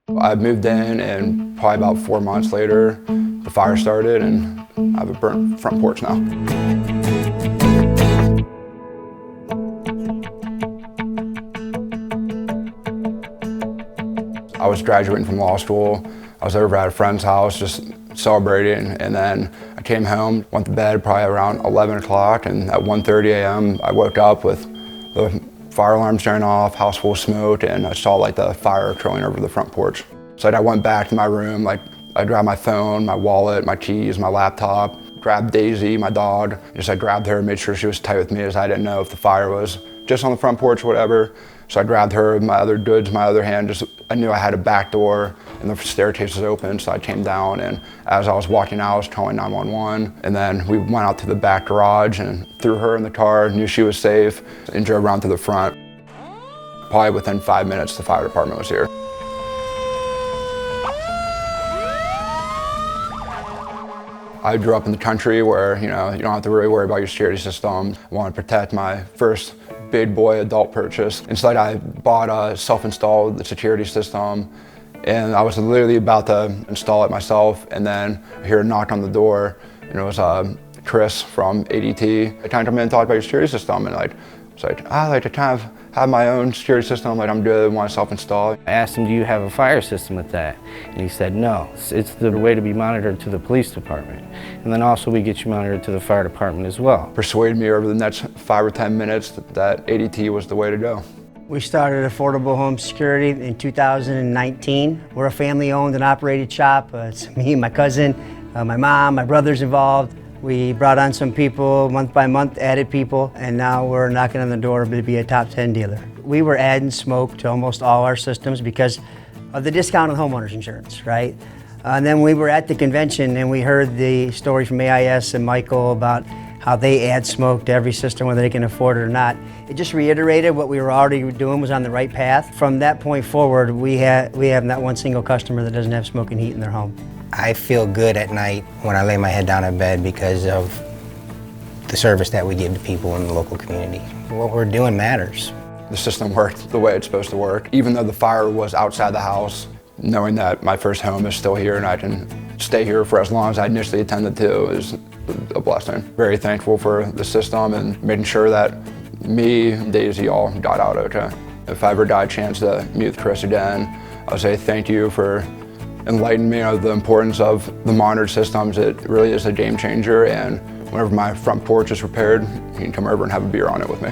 I moved in and probably about 4 months later, the fire started and I have a burnt front porch now. I was graduating from law school. I was over at a friend's house just celebrating, and then I came home, went to bed probably around 11 o'clock, and at 1:30 a.m. I woke up with the fire alarms going off, house full of smoke, and I saw like the fire trailing over the front porch. So I went back to my room, like I grabbed my phone, my wallet, my keys, my laptop, grabbed Daisy, my dog. I grabbed her and made sure she was tight with me, as I didn't know if the fire was just on the front porch or whatever. So I grabbed her with my other goods, my other hand, I knew I had a back door and the staircase was open, so I came down, and as I was walking out, I was calling 911. And then we went out to the back garage and threw her in the car, knew she was safe, and drove around to the front. Probably within 5 minutes, the fire department was here. I grew up in the country where, you don't have to really worry about your security system. I want to protect my first big boy adult purchase. Instead, I bought a self-installed security system, and I was literally about to install it myself, and then I hear a knock on the door, and it was Chris from ADT. I kind of come in and talk about your security system, and I was like, I like to kind of have my own security system, like I'm good, want to self-install. I asked him, do you have a fire system with that? And he said, no. It's the way to be monitored to the police department. And then also we get you monitored to the fire department as well. Persuaded me over the next 5 or 10 minutes that ADT was the way to go. We started Affordable Home Security in 2019. We're a family-owned and operated shop. It's me, my cousin, my mom, my brother's involved. We brought on some people month by month, added people, and now we're knocking on the door to be a top 10 dealer. We were adding smoke to almost all our systems because of the discount on homeowners insurance, right? And then we were at the convention and we heard the story from AIS and Michael about how they add smoke to every system, whether they can afford it or not. It just reiterated what we were already doing was on the right path. From that point forward, we have not one single customer that doesn't have smoke and heat in their home. I feel good at night when I lay my head down in bed because of the service that we give to people in the local community. What we're doing matters. The system worked the way it's supposed to work. Even though the fire was outside the house, knowing that my first home is still here and I can stay here for as long as I initially intended to is a blessing. Very thankful for the system and making sure that me and Daisy all got out okay. If I ever got a chance to meet with Chris again, I would say thank you for enlightened me of the importance of the monitored systems. It really is a game changer, and whenever my front porch is repaired, you can come over and have a beer on it with me.